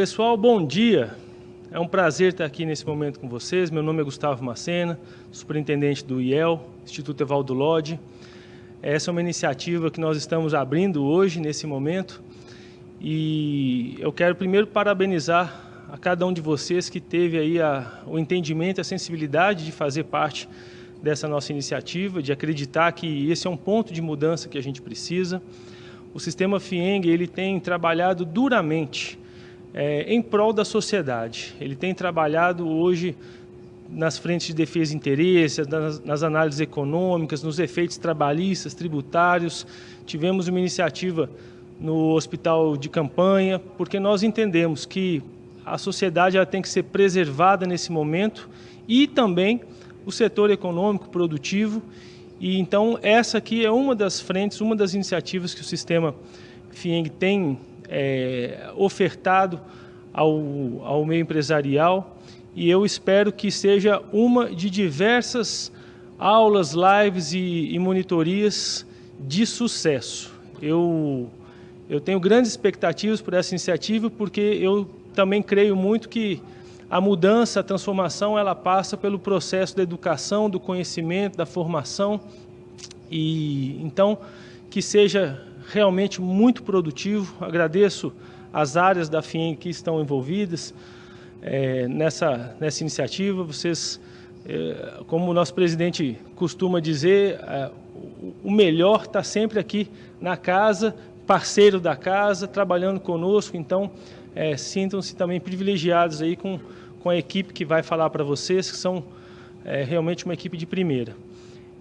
Pessoal, bom dia. É um prazer estar aqui nesse momento com vocês. Meu nome é Gustavo Macena, superintendente do IEL, Instituto Evaldo Lodge. Essa é uma iniciativa que nós estamos abrindo hoje, nesse momento, e eu quero primeiro parabenizar a cada um de vocês que teve aí o entendimento e a sensibilidade de fazer parte dessa nossa iniciativa, de acreditar que esse é um ponto de mudança que a gente precisa. O sistema FIENG, ele tem trabalhado duramente em prol da sociedade. Ele tem trabalhado hoje nas frentes de defesa de interesses, nas análises econômicas, nos efeitos trabalhistas, tributários. Tivemos uma iniciativa no hospital de campanha, porque nós entendemos que a sociedade ela tem que ser preservada nesse momento e também o setor econômico produtivo. E então essa aqui é uma das frentes, uma das iniciativas que o sistema FIENG tem ofertado ao meio empresarial, e eu espero que seja uma de diversas aulas, lives e monitorias de sucesso. Eu tenho grandes expectativas por essa iniciativa, porque eu também creio muito que a mudança, a transformação, ela passa pelo processo da educação, do conhecimento, da formação, e então que seja realmente muito produtivo. Agradeço as áreas da FIENG que estão envolvidas nessa iniciativa. Vocês, como o nosso presidente costuma dizer, o melhor está sempre aqui na casa, parceiro da casa, trabalhando conosco. Então, sintam-se também privilegiados aí com a equipe que vai falar para vocês, que são realmente uma equipe de primeira.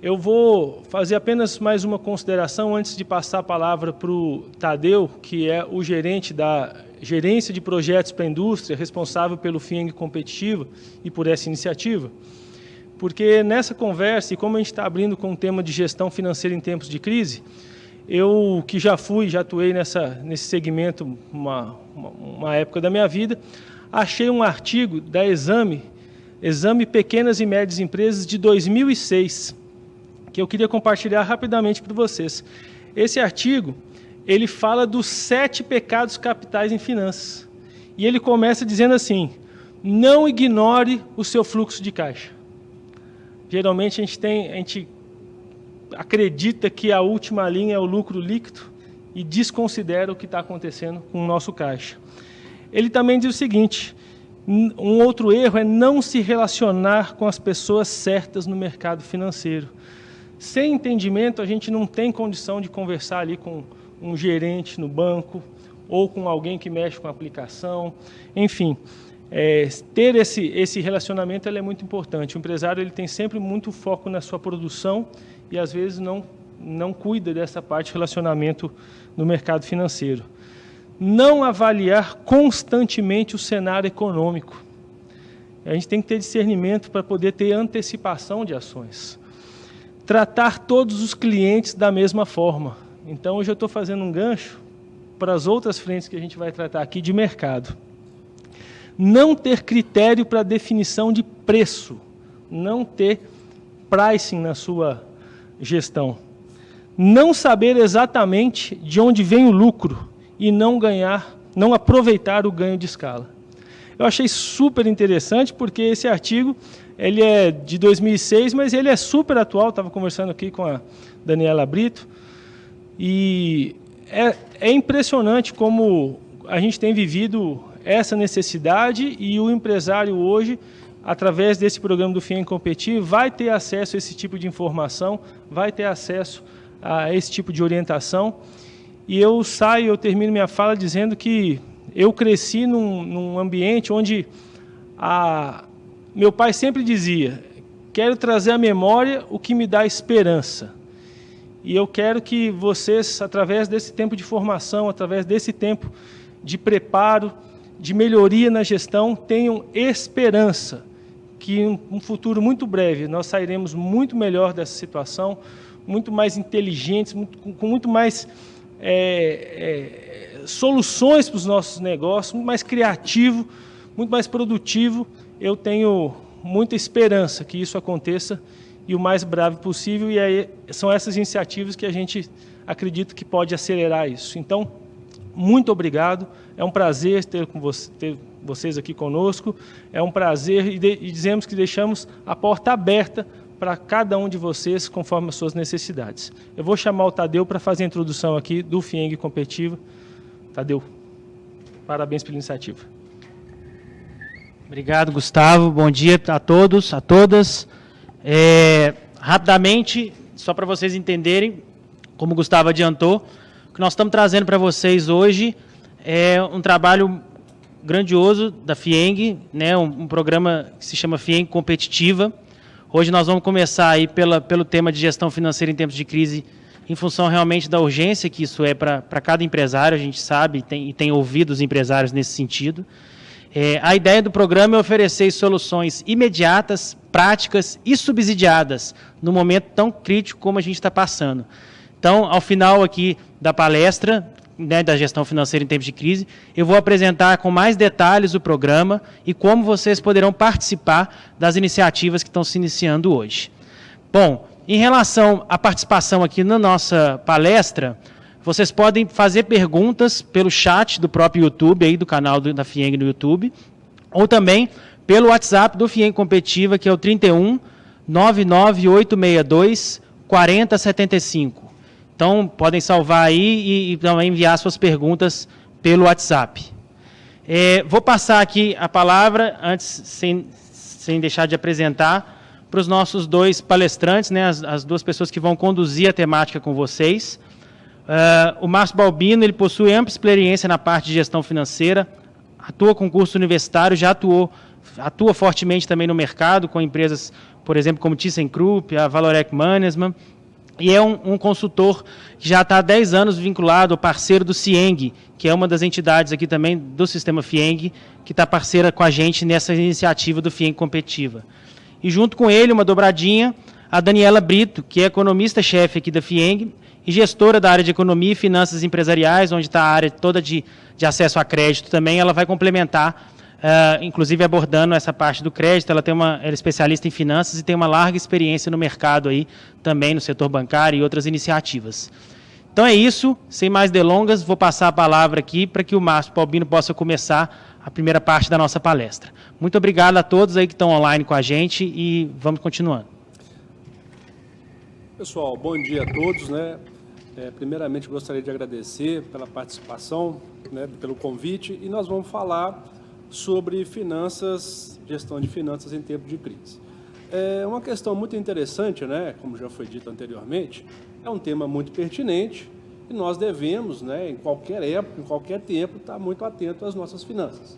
Eu vou fazer apenas mais uma consideração antes de passar a palavra para o Tadeu, que é o gerente da Gerência de Projetos para a Indústria, responsável pelo FIENG Competitiva e por essa iniciativa, porque nessa conversa, e como a gente está abrindo com o tema de gestão financeira em tempos de crise, eu que já atuei nesse segmento uma época da minha vida, achei um artigo da Exame Pequenas e Médias Empresas de 2006, que eu queria compartilhar rapidamente para vocês. Esse artigo, ele fala dos 7 pecados capitais em finanças. E ele começa dizendo assim: não ignore o seu fluxo de caixa. Geralmente a gente acredita que a última linha é o lucro líquido e desconsidera o que está acontecendo com o nosso caixa. Ele também diz o seguinte: um outro erro é não se relacionar com as pessoas certas no mercado financeiro. Sem entendimento, a gente não tem condição de conversar ali com um gerente no banco ou com alguém que mexe com a aplicação. Enfim, ter esse relacionamento é muito importante. O empresário ele tem sempre muito foco na sua produção e, às vezes, não cuida dessa parte de relacionamento no mercado financeiro. Não avaliar constantemente o cenário econômico. A gente tem que ter discernimento para poder ter antecipação de ações. Tratar todos os clientes da mesma forma. Então, hoje eu estou fazendo um gancho para as outras frentes que a gente vai tratar aqui de mercado. Não ter critério para definição de preço. Não ter pricing na sua gestão. Não saber exatamente de onde vem o lucro e não aproveitar o ganho de escala. Eu achei super interessante, porque esse artigo ele é de 2006, mas ele é super atual. Estava conversando aqui com a Daniela Brito, e é impressionante como a gente tem vivido essa necessidade, e o empresário hoje, através desse programa do FIENG Competir, vai ter acesso a esse tipo de informação, vai ter acesso a esse tipo de orientação. E eu termino minha fala dizendo que eu cresci num ambiente onde meu pai sempre dizia: quero trazer à memória o que me dá esperança. E eu quero que vocês, através desse tempo de formação, através desse tempo de preparo, de melhoria na gestão, tenham esperança que em um futuro muito breve nós sairemos muito melhor dessa situação, muito mais inteligentes, com muito mais soluções para os nossos negócios, muito mais criativo, muito mais produtivo. Eu tenho muita esperança que isso aconteça e o mais breve possível, e aí são essas iniciativas que a gente acredita que pode acelerar isso. Então, muito obrigado. É um prazer ter vocês aqui conosco. É um prazer e dizemos que deixamos a porta aberta para cada um de vocês, conforme as suas necessidades. Eu vou chamar o Tadeu para fazer a introdução aqui do FIENG Competitiva. Tadeu, parabéns pela iniciativa. Obrigado, Gustavo. Bom dia a todos, a todas. Rapidamente, só para vocês entenderem, como o Gustavo adiantou, o que nós estamos trazendo para vocês hoje é um trabalho grandioso da FIENG, né, um programa que se chama FIENG Competitiva. Hoje nós vamos começar aí pelo tema de gestão financeira em tempos de crise, em função realmente da urgência que isso é para cada empresário, a gente sabe e tem ouvido os empresários nesse sentido. A ideia do programa é oferecer soluções imediatas, práticas e subsidiadas no momento tão crítico como a gente está passando. Então, ao final aqui da palestra, né, da gestão financeira em tempos de crise, eu vou apresentar com mais detalhes o programa e como vocês poderão participar das iniciativas que estão se iniciando hoje. Bom, em relação à participação aqui na nossa palestra, vocês podem fazer perguntas pelo chat do próprio YouTube, aí do canal da FIENG no YouTube, ou também pelo WhatsApp do FIENG Competitiva, que é o 31 99862 4075. Então, podem salvar aí e também enviar suas perguntas pelo WhatsApp. Vou passar aqui a palavra, antes, sem deixar de apresentar, para os nossos dois palestrantes, né, as duas pessoas que vão conduzir a temática com vocês. O Márcio Balbino, ele possui ampla experiência na parte de gestão financeira, atua com curso universitário, já atua fortemente também no mercado, com empresas, por exemplo, como ThyssenKrupp, a Valorec Management, e é um consultor que já está há 10 anos vinculado ao parceiro do CIENG, que é uma das entidades aqui também do sistema FIENG, que está parceira com a gente nessa iniciativa do FIENG Competitiva. E junto com ele, uma dobradinha, a Daniela Brito, que é economista-chefe aqui da FIENG e gestora da área de economia e finanças empresariais, onde está a área toda de acesso a crédito também. Ela vai complementar, inclusive abordando essa parte do crédito. Ela é especialista em finanças e tem uma larga experiência no mercado aí, também no setor bancário e outras iniciativas. Então é isso, sem mais delongas, vou passar a palavra aqui para que o Márcio Balbino possa começar a primeira parte da nossa palestra. Muito obrigado a todos aí que estão online com a gente e vamos continuando. Pessoal, bom dia a todos, né? Primeiramente gostaria de agradecer pela participação, né, pelo convite, e nós vamos falar sobre finanças, gestão de finanças em tempo de crise. É uma questão muito interessante, né, como já foi dito anteriormente, é um tema muito pertinente e nós devemos, né, em qualquer época, em qualquer tempo, estar muito atento às nossas finanças.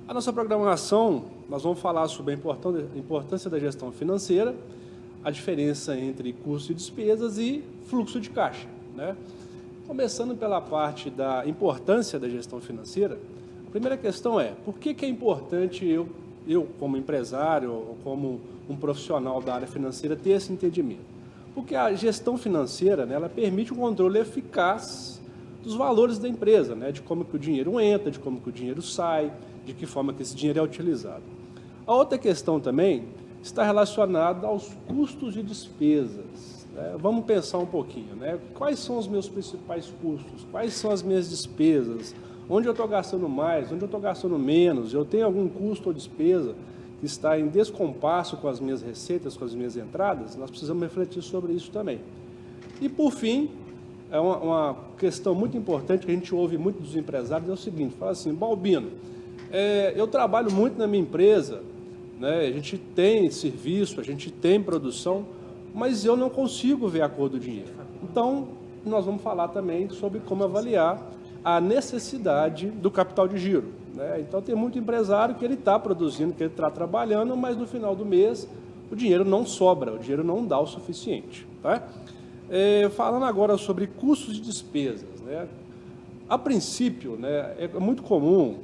A nossa programação, nós vamos falar sobre a importância da gestão financeira, a diferença entre custo e despesas e fluxo de caixa, né? Começando pela parte da importância da gestão financeira, a primeira questão é, por que é importante eu como empresário ou como um profissional da área financeira ter esse entendimento? Porque a gestão financeira, né, ela permite um controle eficaz dos valores da empresa, né, de como que o dinheiro entra, de como que o dinheiro sai, de que forma que esse dinheiro é utilizado. A outra questão também está relacionada aos custos e despesas. Vamos pensar um pouquinho, né? Quais são os meus principais custos? Quais são as minhas despesas? Onde eu estou gastando mais? Onde eu estou gastando menos? Eu tenho algum custo ou despesa que está em descompasso com as minhas receitas, com as minhas entradas? Nós precisamos refletir sobre isso também. E, por fim, é uma questão muito importante que a gente ouve muito dos empresários, é o seguinte, fala assim, Balbino, eu trabalho muito na minha empresa, né? A gente tem serviço, a gente tem produção, mas eu não consigo ver a cor do dinheiro. Então, nós vamos falar também sobre como avaliar a necessidade do capital de giro, né? Então, tem muito empresário que ele está produzindo, que ele está trabalhando, mas no final do mês o dinheiro não sobra, o dinheiro não dá o suficiente, tá? Falando agora sobre custos e despesas, né? A princípio, né, é muito comum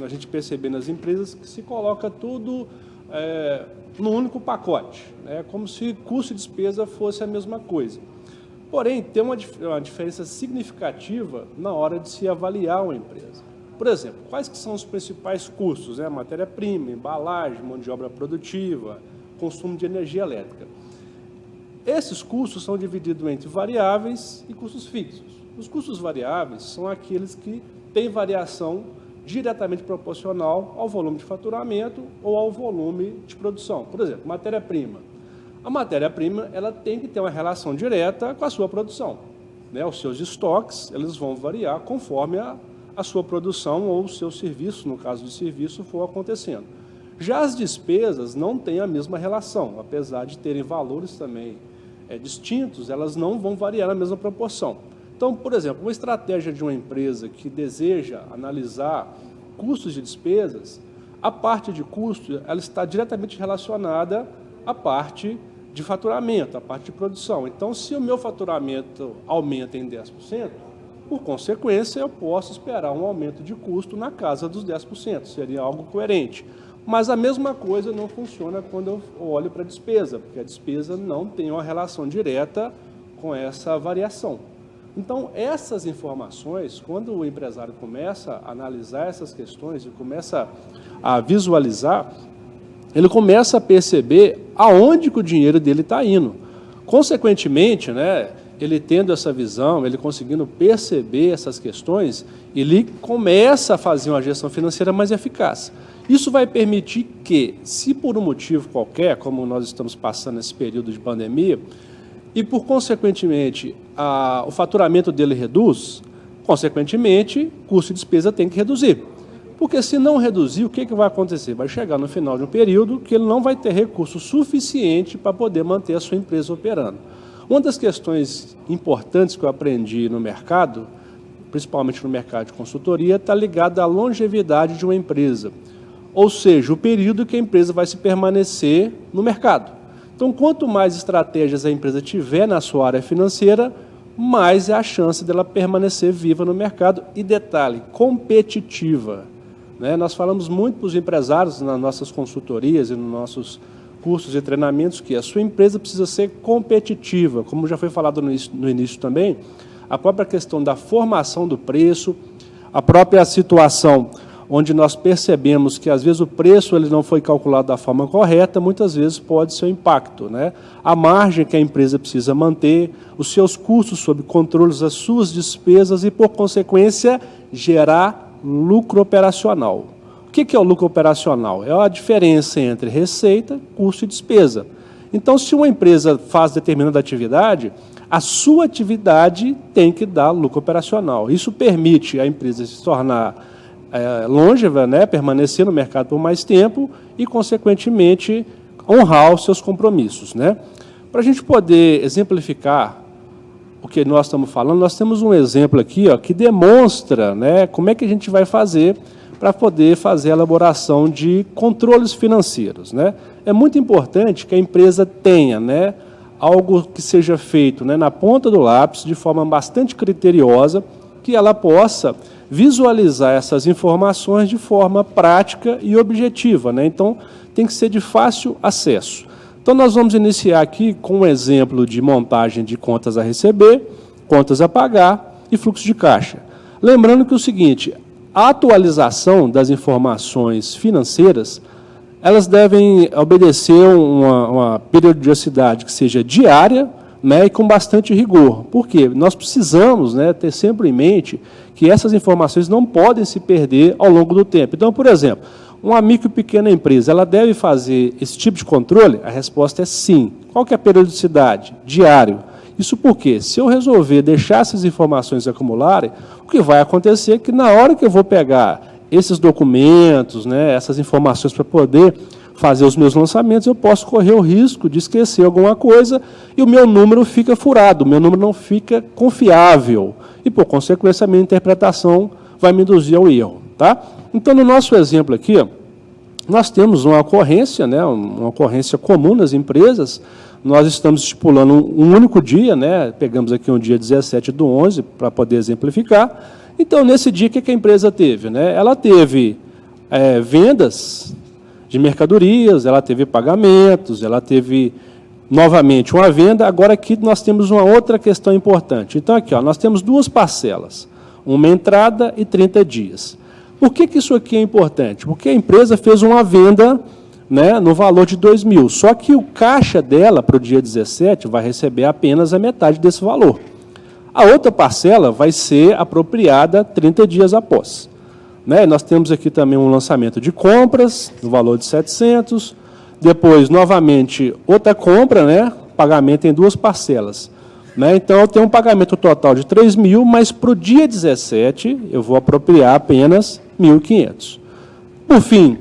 a gente perceber nas empresas que se coloca tudo no único pacote, né? Como se custo e despesa fosse a mesma coisa. Porém, tem uma diferença significativa na hora de se avaliar uma empresa. Por exemplo, quais que são os principais custos? Matéria-prima, embalagem, mão de obra produtiva, consumo de energia elétrica. Esses custos são divididos entre variáveis e custos fixos. Os custos variáveis são aqueles que tem variação diretamente proporcional ao volume de faturamento ou ao volume de produção. Por exemplo, matéria-prima. A matéria-prima ela tem que ter uma relação direta com a sua produção, né? Os seus estoques eles vão variar conforme a sua produção ou o seu serviço, no caso do serviço, for acontecendo. Já as despesas não têm a mesma relação, apesar de terem valores também distintos, elas não vão variar na mesma proporção. Então, por exemplo, uma estratégia de uma empresa que deseja analisar custos de despesas, a parte de custo ela está diretamente relacionada à parte de faturamento, à parte de produção. Então, se o meu faturamento aumenta em 10%, por consequência, eu posso esperar um aumento de custo na casa dos 10%, seria algo coerente. Mas a mesma coisa não funciona quando eu olho para a despesa, porque a despesa não tem uma relação direta com essa variação. Então, essas informações, quando o empresário começa a analisar essas questões e começa a visualizar, ele começa a perceber aonde que o dinheiro dele está indo. Consequentemente, né, ele tendo essa visão, ele conseguindo perceber essas questões, ele começa a fazer uma gestão financeira mais eficaz. Isso vai permitir que, se por um motivo qualquer, como nós estamos passando nesse período de pandemia, e por consequentemente o faturamento dele reduz, consequentemente, custo e despesa tem que reduzir. Porque se não reduzir, o que vai acontecer? Vai chegar no final de um período que ele não vai ter recurso suficiente para poder manter a sua empresa operando. Uma das questões importantes que eu aprendi no mercado, principalmente no mercado de consultoria, está ligada à longevidade de uma empresa. Ou seja, o período que a empresa vai se permanecer no mercado. Então, quanto mais estratégias a empresa tiver na sua área financeira, mais é a chance dela permanecer viva no mercado. E detalhe, competitiva. Né? Nós falamos muito para os empresários nas nossas consultorias e nos nossos cursos e treinamentos que a sua empresa precisa ser competitiva. Como já foi falado no início também, a própria questão da formação do preço, a própria situação onde nós percebemos que, às vezes, o preço ele não foi calculado da forma correta, muitas vezes pode ser o impacto, né? A margem que a empresa precisa manter, os seus custos sob controle, as suas despesas e, por consequência, gerar lucro operacional. O que é o lucro operacional? É a diferença entre receita, custo e despesa. Então, se uma empresa faz determinada atividade, a sua atividade tem que dar lucro operacional. Isso permite a empresa se tornar longeva, né, permanecer no mercado por mais tempo e, consequentemente, honrar os seus compromissos, né? Para a gente poder exemplificar o que nós estamos falando, nós temos um exemplo aqui, ó, que demonstra, né, como é que a gente vai fazer para poder fazer a elaboração de controles financeiros, né? É muito importante que a empresa tenha, né, algo que seja feito, né, na ponta do lápis, de forma bastante criteriosa, que ela possa visualizar essas informações de forma prática e objetiva, né? Então, tem que ser de fácil acesso. Então, nós vamos iniciar aqui com um exemplo de montagem de contas a receber, contas a pagar e fluxo de caixa. Lembrando que é o seguinte, a atualização das informações financeiras, elas devem obedecer uma periodicidade que seja diária, né, e com bastante rigor. Por quê? Nós precisamos, né, ter sempre em mente que essas informações não podem se perder ao longo do tempo. Então, por exemplo, uma micro e pequena empresa, ela deve fazer esse tipo de controle? A resposta é sim. Qual que é a periodicidade? Diário. Isso porque, se eu resolver deixar essas informações acumularem, o que vai acontecer é que na hora que eu vou pegar esses documentos, né, essas informações para poder fazer os meus lançamentos, eu posso correr o risco de esquecer alguma coisa e o meu número fica furado, o meu número não fica confiável. E, por consequência, a minha interpretação vai me induzir ao erro. Tá? Então, no nosso exemplo aqui, ó, nós temos uma ocorrência, né, uma ocorrência comum nas empresas. Nós estamos estipulando um único dia, né, pegamos aqui um dia 17/11 para poder exemplificar. Então, nesse dia, o que a empresa teve? Né? Ela teve vendas de mercadorias, ela teve pagamentos, ela teve, novamente, uma venda. Agora, aqui nós temos uma outra questão importante. Então, aqui, ó, nós temos duas parcelas, uma entrada e 30 dias. Por que isso aqui é importante? Porque a empresa fez uma venda, né, no valor de 2.000, só que o caixa dela, para o dia 17, vai receber apenas a metade desse valor. A outra parcela vai ser apropriada 30 dias após. Né? Nós temos aqui também um lançamento de compras, no valor de 700, depois, novamente, outra compra, né? Pagamento em 2 parcelas. Né? Então, eu tenho um pagamento total de 3.000, mas para o dia 17, eu vou apropriar apenas 1.500. Por fim,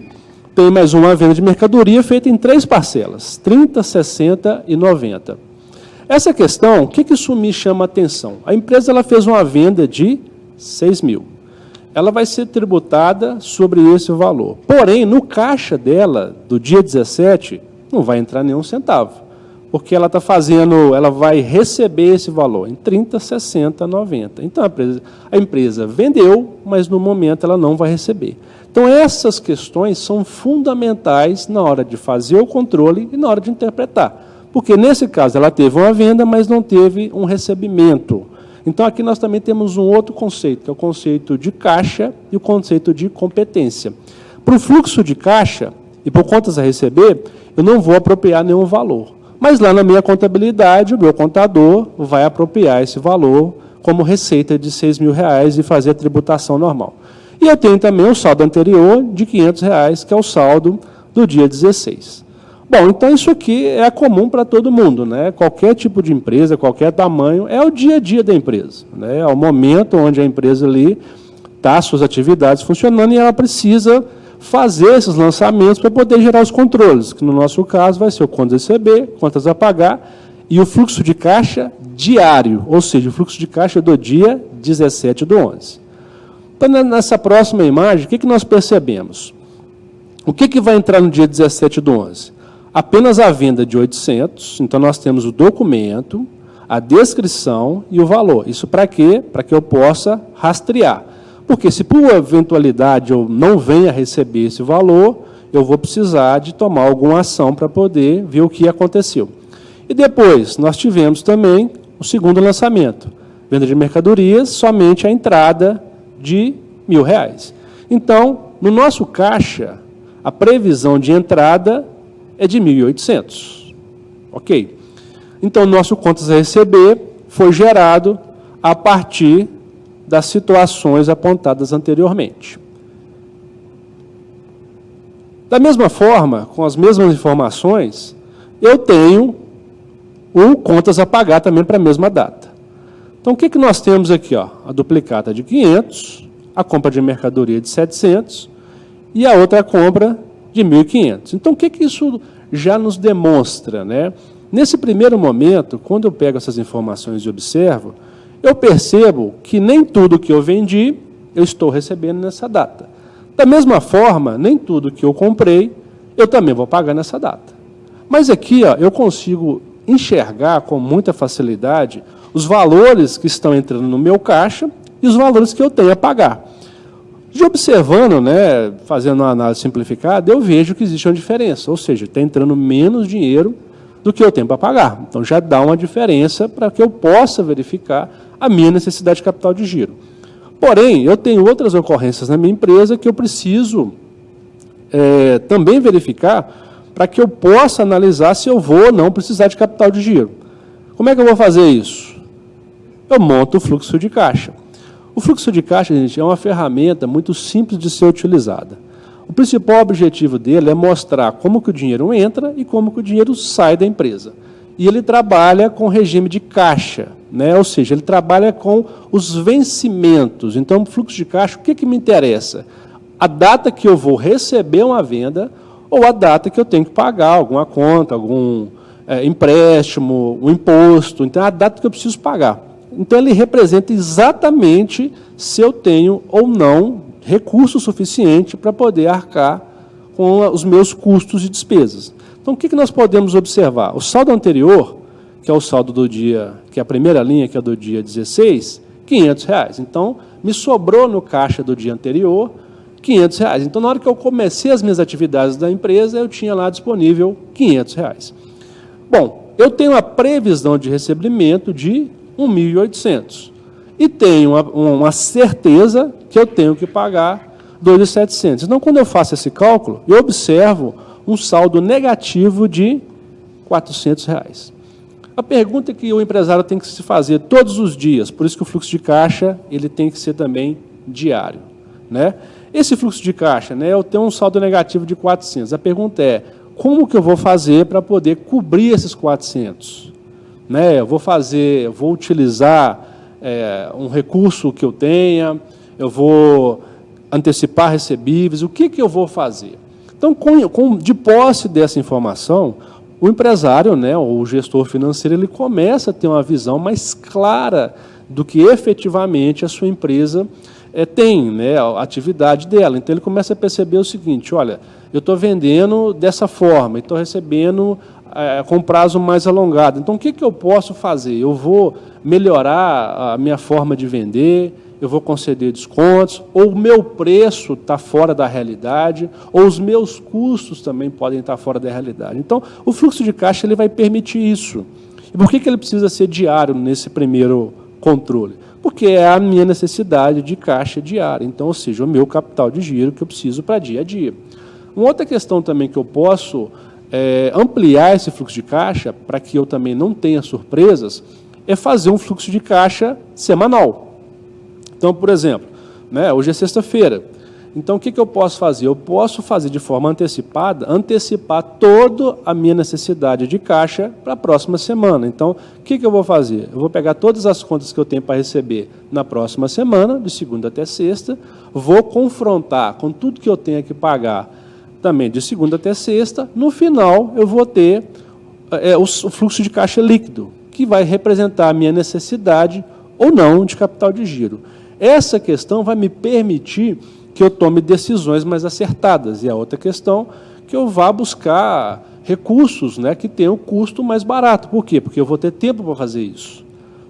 tem mais uma venda de mercadoria feita em 3 parcelas, 30, 60 e 90. Essa questão, o que isso me chama a atenção? A empresa ela fez uma venda de 6.000. Ela vai ser tributada sobre esse valor. Porém, no caixa dela, do dia 17, não vai entrar nenhum centavo. Porque ela está fazendo, ela vai receber esse valor em 30, 60, 90. Então, a empresa vendeu, mas no momento ela não vai receber. Então, essas questões são fundamentais na hora de fazer o controle e na hora de interpretar. Porque, nesse caso, ela teve uma venda, mas não teve um recebimento. Então, aqui nós também temos um outro conceito, que é o conceito de caixa e o conceito de competência. Para o fluxo de caixa e por contas a receber, eu não vou apropriar nenhum valor. Mas lá na minha contabilidade, o meu contador vai apropriar esse valor como receita de R$6.000 e fazer a tributação normal. E eu tenho também o saldo anterior de R$500, que é o saldo do dia 16. Bom, então isso aqui é comum para todo mundo, né? Qualquer tipo de empresa, qualquer tamanho, é o dia a dia da empresa, né? É o momento onde a empresa ali está, suas atividades funcionando e ela precisa fazer esses lançamentos para poder gerar os controles, que no nosso caso vai ser o contas a receber, contas a pagar e o fluxo de caixa diário, ou seja, o fluxo de caixa do dia 17 do 11. Então, nessa próxima imagem, o que nós percebemos? O que vai entrar no dia 17 do 11? Apenas a venda de 800, então nós temos o documento, a descrição e o valor. Isso para quê? Para que eu possa rastrear. Porque se por eventualidade eu não venha receber esse valor, eu vou precisar de tomar alguma ação para poder ver o que aconteceu. E depois, nós tivemos também o segundo lançamento. Venda de mercadorias, somente a entrada de R$1.000. Então, no nosso caixa, a previsão de entrada é de 1.800. Ok? Então, nosso contas a receber foi gerado a partir das situações apontadas anteriormente. Da mesma forma, com as mesmas informações, eu tenho o contas a pagar também para a mesma data. Então, o que nós temos aqui? Ó? A duplicata de 500, a compra de mercadoria de 700 e a outra compra de 1.500. Então, o que isso já nos demonstra, né? Nesse primeiro momento, quando eu pego essas informações e observo, eu percebo que nem tudo que eu vendi, eu estou recebendo nessa data. Da mesma forma, nem tudo que eu comprei, eu também vou pagar nessa data. Mas aqui, ó, eu consigo enxergar com muita facilidade os valores que estão entrando no meu caixa e os valores que eu tenho a pagar. De observando, né, fazendo uma análise simplificada, eu vejo que existe uma diferença, ou seja, está entrando menos dinheiro do que eu tenho para pagar. Então, já dá uma diferença para que eu possa verificar a minha necessidade de capital de giro. Porém, eu tenho outras ocorrências na minha empresa que eu preciso também verificar para que eu possa analisar se eu vou ou não precisar de capital de giro. Como é que eu vou fazer isso? Eu monto o fluxo de caixa. O fluxo de caixa, gente, é uma ferramenta muito simples de ser utilizada. O principal objetivo dele é mostrar como que o dinheiro entra e como que o dinheiro sai da empresa. E ele trabalha com regime de caixa, né? Ou seja, ele trabalha com os vencimentos. Então, o fluxo de caixa, o que me interessa? A data que eu vou receber uma venda ou a data que eu tenho que pagar alguma conta, algum empréstimo, um imposto. Então, é a data que eu preciso pagar. Então, ele representa exatamente se eu tenho ou não recurso suficiente para poder arcar com os meus custos e despesas. Então, o que nós podemos observar? O saldo anterior, que é o saldo do dia, que é a primeira linha, que é do dia 16, R$500. Então, me sobrou no caixa do dia anterior R$500. Então, na hora que eu comecei as minhas atividades da empresa, eu tinha lá disponível R$500. Bom, eu tenho a previsão de recebimento de 1.800. E tenho uma certeza que eu tenho que pagar 2.700. Então, quando eu faço esse cálculo, eu observo um saldo negativo de R$400. A pergunta que o empresário tem que se fazer todos os dias, por isso que o fluxo de caixa ele tem que ser também diário, né? Esse fluxo de caixa, né, eu tenho um saldo negativo de 400. A pergunta é, como que eu vou fazer para poder cobrir esses 400? Né? Eu vou utilizar um recurso que eu tenha, eu vou antecipar recebíveis, o que eu vou fazer? Então, de posse dessa informação, o empresário, né, ou o gestor financeiro, ele começa a ter uma visão mais clara do que efetivamente a sua empresa tem, né, a atividade dela. Então, ele começa a perceber o seguinte, olha, eu estou vendendo dessa forma, estou recebendo com prazo mais alongado. Então, o que eu posso fazer? Eu vou melhorar a minha forma de vender, eu vou conceder descontos, ou o meu preço está fora da realidade, ou os meus custos também podem estar fora da realidade. Então, o fluxo de caixa ele vai permitir isso. E por que ele precisa ser diário nesse primeiro controle? Porque é a minha necessidade de caixa diária, então, ou seja, o meu capital de giro que eu preciso para dia a dia. Uma outra questão também que eu posso ampliar esse fluxo de caixa, para que eu também não tenha surpresas, é fazer um fluxo de caixa semanal. Então, por exemplo, né, hoje é sexta-feira. Então, o que eu posso fazer? Eu posso fazer de forma antecipada, antecipar toda a minha necessidade de caixa para a próxima semana. Então, o que eu vou fazer? Eu vou pegar todas as contas que eu tenho para receber na próxima semana, de segunda até sexta, vou confrontar com tudo que eu tenho que pagar também de segunda até sexta. No final, eu vou ter o fluxo de caixa líquido, que vai representar a minha necessidade ou não de capital de giro. Essa questão vai me permitir que eu tome decisões mais acertadas. E a outra questão, que eu vá buscar recursos, né, que tenham custo mais barato. Por quê? Porque eu vou ter tempo para fazer isso.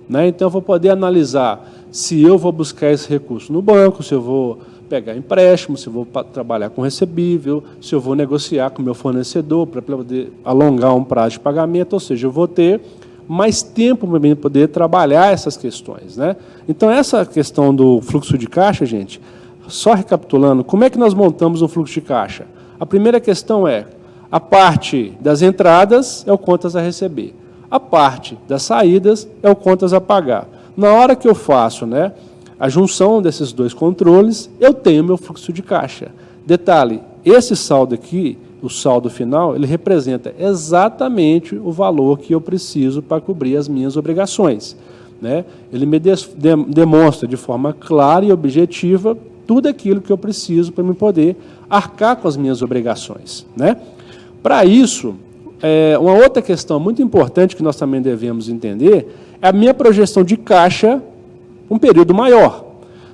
Né? Então, eu vou poder analisar se eu vou buscar esse recurso no banco, se eu vou pegar empréstimo, se eu vou trabalhar com recebível, se eu vou negociar com o meu fornecedor para poder alongar um prazo de pagamento, ou seja, eu vou ter mais tempo para poder trabalhar essas questões, né? Então, essa questão do fluxo de caixa, gente, só recapitulando, como é que nós montamos um fluxo de caixa? A primeira questão é, a parte das entradas é o contas a receber, a parte das saídas é o contas a pagar. Na hora que eu faço, né, a junção desses dois controles, eu tenho meu fluxo de caixa. Detalhe, esse saldo aqui, o saldo final, ele representa exatamente o valor que eu preciso para cobrir as minhas obrigações, né? Ele me demonstra de forma clara e objetiva tudo aquilo que eu preciso para me poder arcar com as minhas obrigações, né? Para isso, uma outra questão muito importante que nós também devemos entender é a minha projeção de caixa um período maior.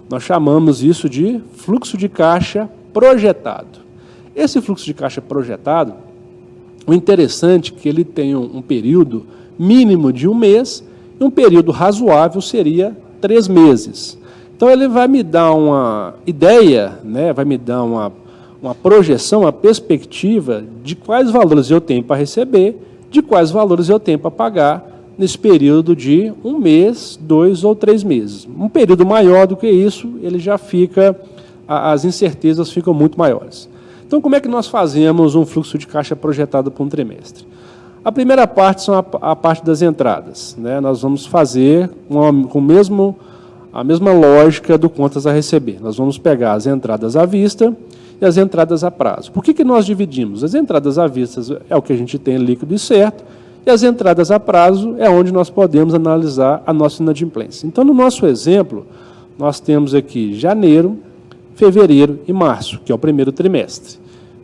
Nós chamamos isso de fluxo de caixa projetado. Esse fluxo de caixa projetado, o interessante é que ele tem um período mínimo de 1 mês e um período razoável seria 3 meses. Então, ele vai me dar uma ideia, né, vai me dar uma projeção, uma perspectiva de quais valores eu tenho para receber, de quais valores eu tenho para pagar nesse período de 1 mês, 2 ou 3 meses. Um período maior do que isso, ele já fica, as incertezas ficam muito maiores. Então, como é que nós fazemos um fluxo de caixa projetado para um trimestre? A primeira parte são a parte das entradas, né? Nós vamos fazer com a mesma lógica do contas a receber. Nós vamos pegar as entradas à vista e as entradas a prazo. Por que nós dividimos? As entradas à vista é o que a gente tem líquido e certo, e as entradas a prazo é onde nós podemos analisar a nossa inadimplência. Então, no nosso exemplo, nós temos aqui janeiro, fevereiro e março, que é o primeiro trimestre.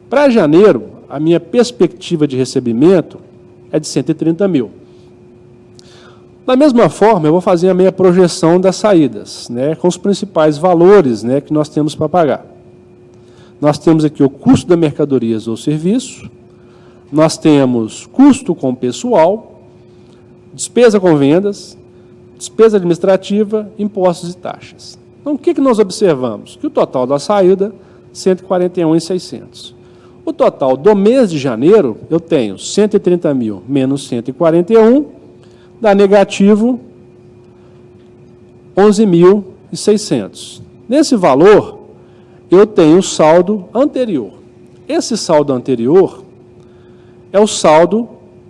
Para janeiro, a minha perspectiva de recebimento é de 130 mil. Da mesma forma, eu vou fazer a minha projeção das saídas, né, com os principais valores, né, que nós temos para pagar. Nós temos aqui o custo da mercadorias ou serviço, nós temos custo com pessoal, despesa com vendas, despesa administrativa, impostos e taxas. Então, o que nós observamos? Que o total da saída, 141.600. O total do mês de janeiro, eu tenho 130 mil menos 141, dá negativo 11.600. Nesse valor, eu tenho o saldo anterior. Esse saldo anterior é o saldo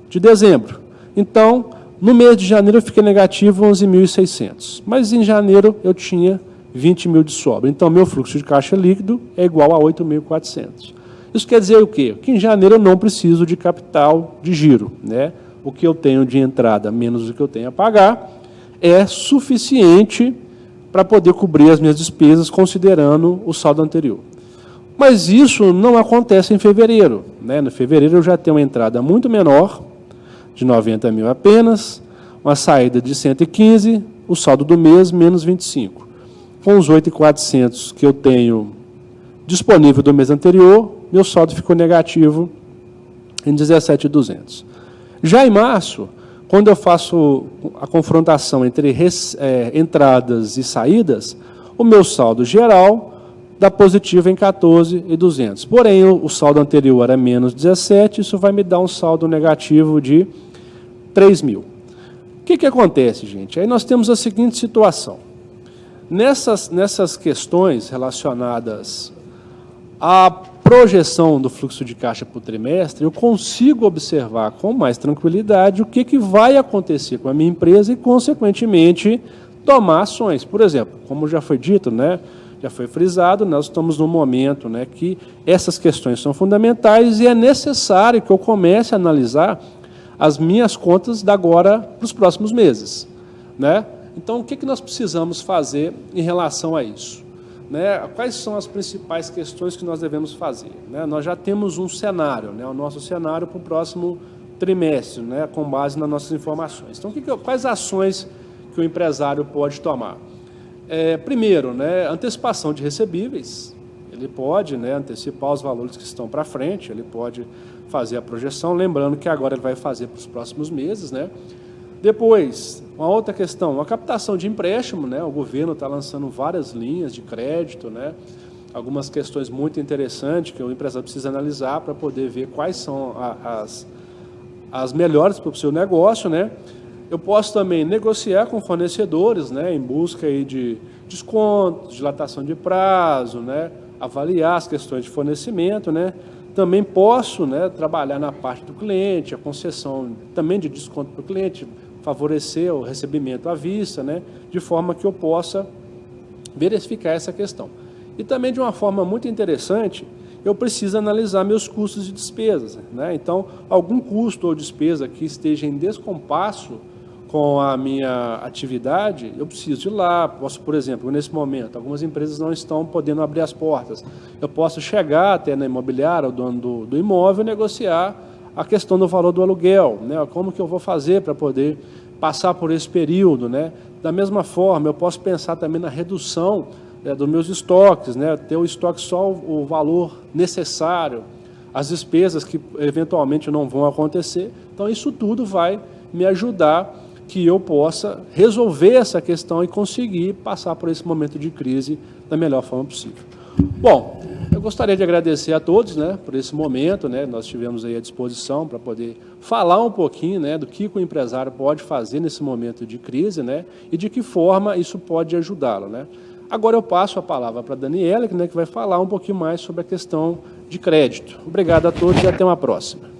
de dezembro. Então, No mês de janeiro eu fiquei negativo 11.600, mas em janeiro eu tinha 20 mil de sobra. Então, meu fluxo de caixa líquido é igual a 8.400. Isso quer dizer o quê? Que em janeiro eu não preciso de capital de giro, né? O que eu tenho de entrada menos o que eu tenho a pagar é suficiente para poder cobrir as minhas despesas, considerando o saldo anterior. Mas isso não acontece em fevereiro, né? No fevereiro eu já tenho uma entrada muito menor, de 90 mil apenas, uma saída de 115, o saldo do mês menos 25. Com os 8.400 que eu tenho disponível do mês anterior, meu saldo ficou negativo em 17.200. Já em março, quando eu faço a confrontação entre entradas e saídas, o meu saldo geral dá positivo em 14.200. Porém, o saldo anterior era menos 17, isso vai me dar um saldo negativo de 3.000. O que acontece, gente? Aí nós temos a seguinte situação. Nessas questões relacionadas à projeção do fluxo de caixa por trimestre, eu consigo observar com mais tranquilidade o que vai acontecer com a minha empresa e, consequentemente, tomar ações. Por exemplo, como já foi dito, né, já foi frisado, nós estamos num momento, né, que essas questões são fundamentais e é necessário que eu comece a analisar as minhas contas da agora para os próximos meses, né? Então, o que nós precisamos fazer em relação a isso? Né? Quais são as principais questões que nós devemos fazer? Né? Nós já temos um cenário, né? O nosso cenário para o próximo trimestre, né? Com base nas nossas informações. Então, quais ações que o empresário pode tomar? Primeiro, né, antecipação de recebíveis. Ele pode, né, antecipar os valores que estão para frente, ele pode fazer a projeção, lembrando que agora ele vai fazer para os próximos meses, né? Depois, uma outra questão, a captação de empréstimo, né? O governo está lançando várias linhas de crédito, né? Algumas questões muito interessantes que o empresário precisa analisar para poder ver quais são as melhores para o seu negócio, né? Eu posso também negociar com fornecedores, né? Em busca aí de desconto, dilatação de prazo, né? Avaliar as questões de fornecimento, né? Também posso, né, trabalhar na parte do cliente, a concessão também de desconto para o cliente, favorecer o recebimento à vista, né, de forma que eu possa verificar essa questão. E também, de uma forma muito interessante, eu preciso analisar meus custos e despesas, né? Então, algum custo ou despesa que esteja em descompasso com a minha atividade, eu preciso ir lá, posso, por exemplo, nesse momento, algumas empresas não estão podendo abrir as portas, eu posso chegar até na imobiliária, o dono do imóvel, e negociar a questão do valor do aluguel, né? Como que eu vou fazer para poder passar por esse período, né? Da mesma forma, eu posso pensar também na redução, né, dos meus estoques, né? Ter o estoque só o valor necessário, as despesas que eventualmente não vão acontecer. Então, isso tudo vai me ajudar que eu possa resolver essa questão e conseguir passar por esse momento de crise da melhor forma possível. Bom, eu gostaria de agradecer a todos, né, por esse momento, né, nós tivemos aí à disposição para poder falar um pouquinho, né, do que o empresário pode fazer nesse momento de crise, né, e de que forma isso pode ajudá-lo, né. Agora eu passo a palavra para a Daniela, né, que vai falar um pouquinho mais sobre a questão de crédito. Obrigado a todos e até uma próxima.